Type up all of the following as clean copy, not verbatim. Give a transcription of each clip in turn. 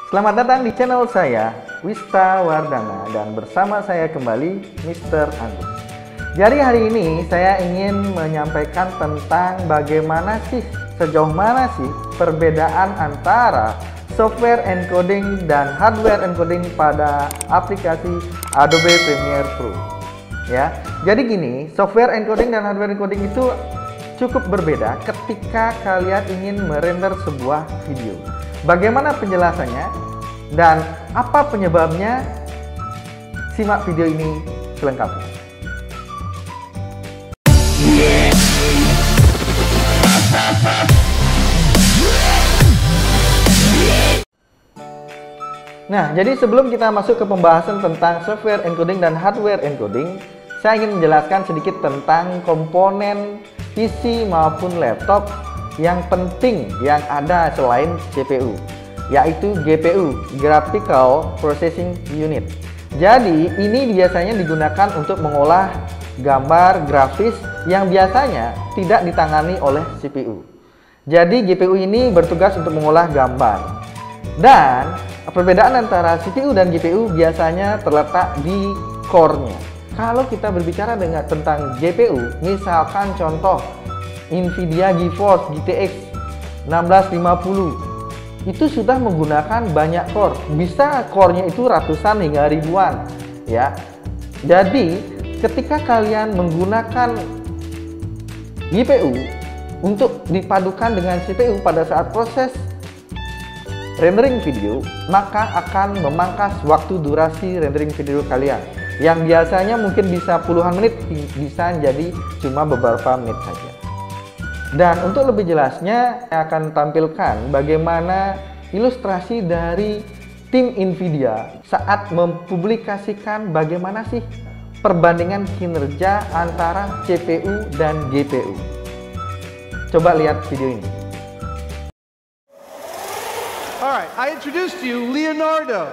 Selamat datang di channel saya, Wista Wardana, dan bersama saya kembali Mr. Agus. Jadi hari ini saya ingin menyampaikan tentang bagaimana sih, sejauh mana sih perbedaan antara software encoding dan hardware encoding pada aplikasi Adobe Premiere Pro. Ya, jadi gini, software encoding dan hardware encoding itu cukup berbeda ketika kalian ingin merender sebuah video. Bagaimana penjelasannya dan apa penyebabnya? Simak video ini selengkapnya. Nah, jadi sebelum kita masuk ke pembahasan tentang software encoding dan hardware encoding, saya ingin menjelaskan sedikit tentang komponen PC maupun laptop yang penting yang ada selain CPU, yaitu GPU, Graphical Processing Unit. Jadi ini biasanya digunakan untuk mengolah gambar grafis yang biasanya tidak ditangani oleh CPU. Jadi GPU ini bertugas untuk mengolah gambar. Dan perbedaan antara CPU dan GPU biasanya terletak di core-nya. Kalau kita berbicara tentang GPU, misalkan contoh Nvidia GeForce GTX 1650, itu sudah menggunakan banyak core, bisa core-nya itu ratusan hingga ribuan, ya. Jadi ketika kalian menggunakan GPU untuk dipadukan dengan CPU pada saat proses rendering video, maka akan memangkas waktu durasi rendering video kalian yang biasanya mungkin bisa puluhan menit, bisa jadi cuma beberapa menit saja. Dan untuk lebih jelasnya, saya akan tampilkan bagaimana ilustrasi dari tim Nvidia saat mempublikasikan bagaimana sih perbandingan kinerja antara CPU dan GPU. Coba lihat video ini. Alright, I introduced to you Leonardo,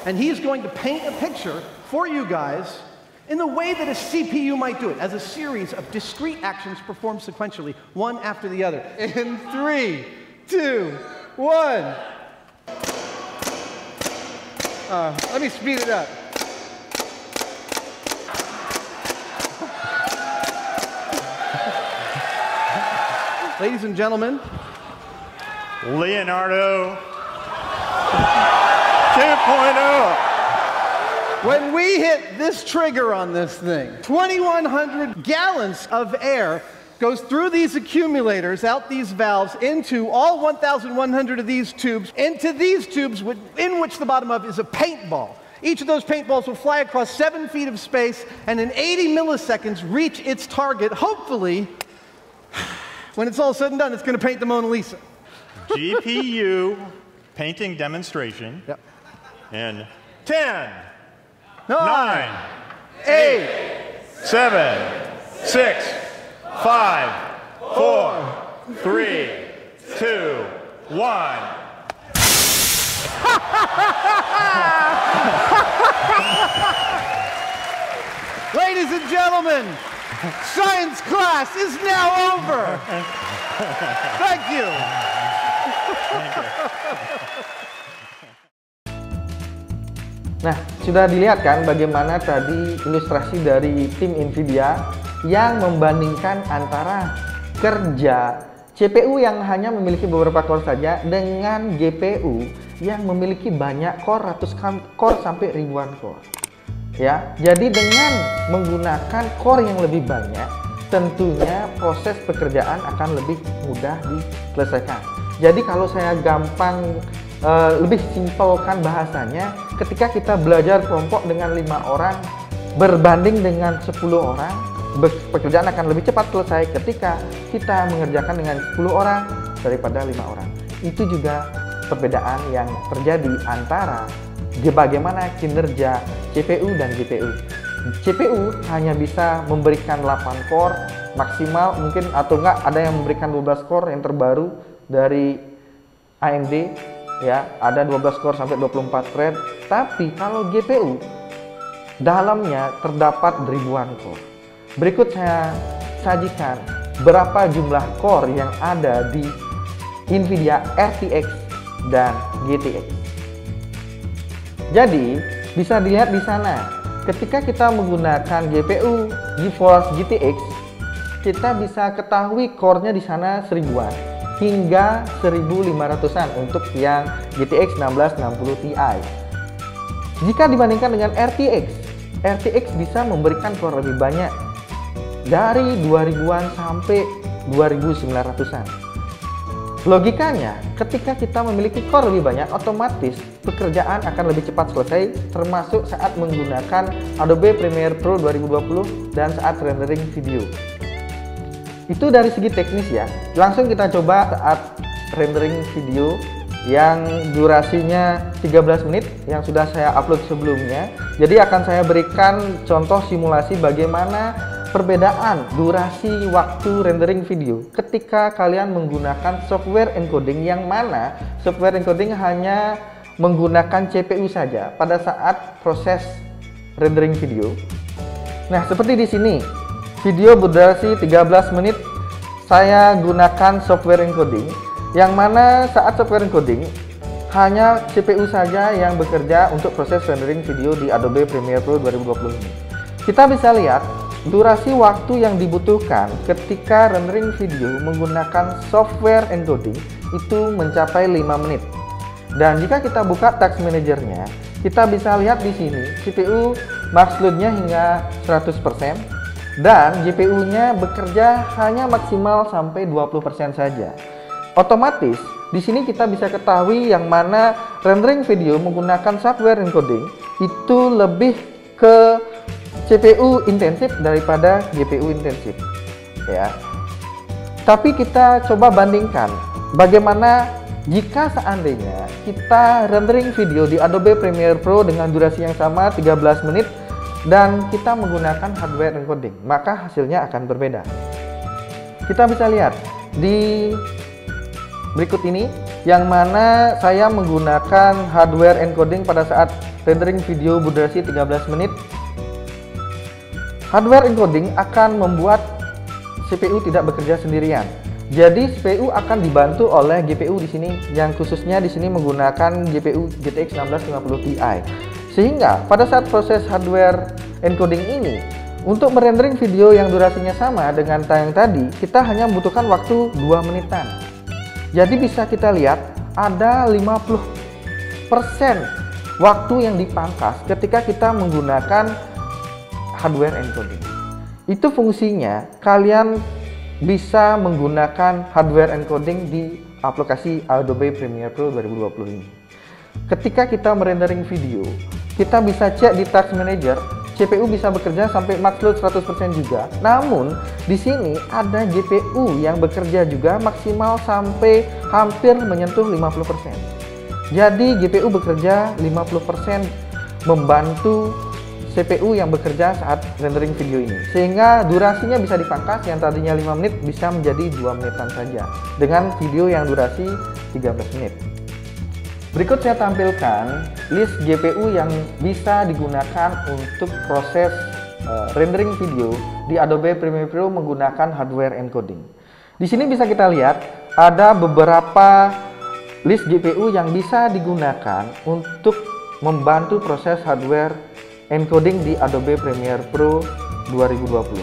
and he's going to paint a picture for you guys in the way that a CPU might do it, as a series of discrete actions performed sequentially, one after the other. In 3, 2, 1. Let me speed it up. Ladies and gentlemen, Leonardo 2.0. When we hit this trigger on this thing, 2,100 gallons of air goes through these accumulators, out these valves, into all 1,100 of these tubes, into these tubes in which the bottom of is a paintball. Each of those paintballs will fly across 7 feet of space and in 80 milliseconds reach its target. Hopefully, when it's all said and done, it's going to paint the Mona Lisa. GPU painting demonstration. Yep. In 10, 9, 8, 7, 6, 5, 4, 3, 2, 1. Ladies and gentlemen, science class is now over. Thank you. Nah, sudah dilihat kan bagaimana tadi ilustrasi dari tim Nvidia yang membandingkan antara kerja CPU yang hanya memiliki beberapa core saja dengan GPU yang memiliki banyak core, core sampai ribuan core. Ya, jadi dengan menggunakan core yang lebih banyak, tentunya proses pekerjaan akan lebih mudah diselesaikan. Jadi kalau saya lebih simpelkan bahasanya, ketika kita belajar kelompok dengan 5 orang berbanding dengan 10 orang, pekerjaan akan lebih cepat selesai ketika kita mengerjakan dengan 10 orang daripada 5 orang. Itu juga perbedaan yang terjadi antara bagaimana kinerja CPU dan GPU. CPU hanya bisa memberikan 8 core maksimal mungkin, atau enggak ada yang memberikan 12 core yang terbaru dari AMD, ya, ada 12 core sampai 24 thread. Tapi kalau GPU dalamnya terdapat ribuan core. Berikut saya sajikan berapa jumlah core yang ada di Nvidia RTX dan GTX. Jadi, bisa dilihat di sana, ketika kita menggunakan GPU GeForce GTX, kita bisa ketahui core-nya di sana 1000-an hingga 1500-an untuk yang GTX 1660 Ti. Jika dibandingkan dengan RTX bisa memberikan core lebih banyak dari 2000-an sampai 2900-an. Logikanya, ketika kita memiliki core lebih banyak, otomatis pekerjaan akan lebih cepat selesai, termasuk saat menggunakan Adobe Premiere Pro 2020 dan saat rendering video. Itu dari segi teknis ya. Langsung kita coba saat rendering video yang durasinya 13 menit yang sudah saya upload sebelumnya. Jadi akan saya berikan contoh simulasi bagaimana perbedaan durasi waktu rendering video ketika kalian menggunakan software encoding, yang mana software encoding hanya menggunakan CPU saja pada saat proses rendering video. Nah, seperti di sini, video berdurasi 13 menit saya gunakan software encoding, yang mana saat software encoding hanya CPU saja yang bekerja untuk proses rendering video di Adobe Premiere Pro 2020 ini. Kita bisa lihat durasi waktu yang dibutuhkan ketika rendering video menggunakan software encoding itu mencapai 5 menit. Dan jika kita buka Task Manager-nya, kita bisa lihat di sini CPU max load-nya hingga 100% dan GPU-nya bekerja hanya maksimal sampai 20% saja. Otomatis di sini kita bisa ketahui yang mana rendering video menggunakan software encoding itu lebih ke CPU intensif daripada GPU intensif ya. Tapi kita coba bandingkan bagaimana jika seandainya kita rendering video di Adobe Premiere Pro dengan durasi yang sama 13 menit dan kita menggunakan hardware encoding, maka hasilnya akan berbeda. Kita bisa lihat di berikut ini, yang mana saya menggunakan hardware encoding pada saat rendering video berdurasi 13 menit. Hardware encoding akan membuat CPU tidak bekerja sendirian. Jadi CPU akan dibantu oleh GPU di sini, yang khususnya di sini menggunakan GPU GTX 1650 Ti. Sehingga pada saat proses hardware encoding ini, untuk merendering video yang durasinya sama dengan tayang tadi, kita hanya membutuhkan waktu 2 menitan. Jadi bisa kita lihat ada 50% waktu yang dipangkas ketika kita menggunakan hardware encoding. Itu fungsinya kalian bisa menggunakan hardware encoding di aplikasi Adobe Premiere Pro 2020 ini. Ketika kita merendering video, kita bisa cek di Task Manager, CPU bisa bekerja sampai max load 100% juga. Namun di sini ada GPU yang bekerja juga maksimal sampai hampir menyentuh 50%. Jadi GPU bekerja 50% membantu CPU yang bekerja saat rendering video ini, sehingga durasinya bisa dipangkas, yang tadinya 5 menit bisa menjadi 2 menitan saja dengan video yang durasi 13 menit. Berikut saya tampilkan list GPU yang bisa digunakan untuk proses rendering video di Adobe Premiere Pro menggunakan hardware encoding. Di sini bisa kita lihat ada beberapa list GPU yang bisa digunakan untuk membantu proses hardware encoding di Adobe Premiere Pro 2020.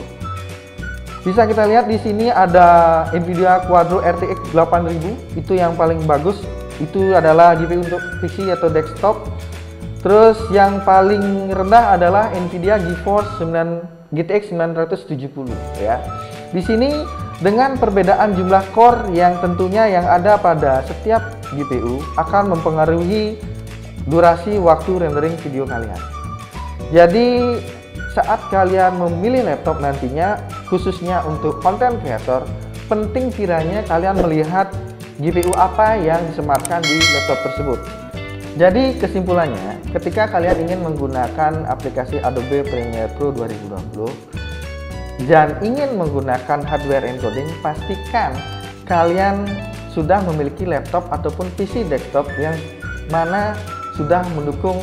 Bisa kita lihat di sini ada Nvidia Quadro RTX 8000, itu yang paling bagus. Itu adalah GPU untuk PC atau desktop. Terus yang paling rendah adalah Nvidia GeForce GTX 970 ya. Di sini dengan perbedaan jumlah core yang tentunya yang ada pada setiap GPU akan mempengaruhi durasi waktu rendering video kalian. Jadi saat kalian memilih laptop nantinya, khususnya untuk content creator, penting kiranya kalian melihat GPU apa yang disematkan di laptop tersebut. Jadi kesimpulannya, ketika kalian ingin menggunakan aplikasi Adobe Premiere Pro 2020 dan ingin menggunakan hardware encoding, pastikan kalian sudah memiliki laptop ataupun PC desktop yang mana sudah mendukung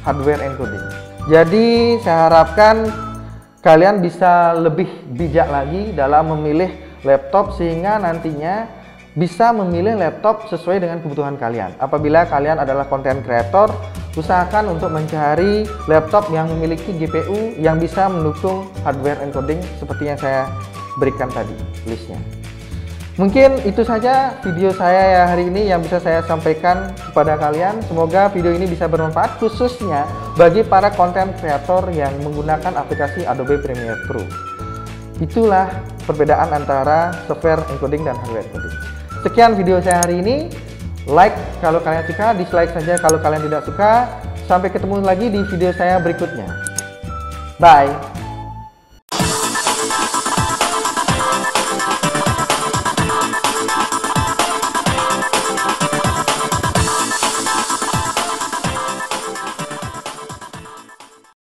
hardware encoding. Jadi saya harapkan kalian bisa lebih bijak lagi dalam memilih laptop, sehingga nantinya bisa memilih laptop sesuai dengan kebutuhan kalian. Apabila kalian adalah content creator, usahakan untuk mencari laptop yang memiliki GPU yang bisa mendukung hardware encoding seperti yang saya berikan tadi listnya. Mungkin itu saja video saya ya hari ini yang bisa saya sampaikan kepada kalian. Semoga video ini bisa bermanfaat khususnya bagi para content creator yang menggunakan aplikasi Adobe Premiere Pro. Itulah perbedaan antara software encoding dan hardware encoding. Sekian video saya hari ini. Like kalau kalian suka, dislike saja kalau kalian tidak suka. Sampai ketemu lagi di video saya berikutnya. Bye.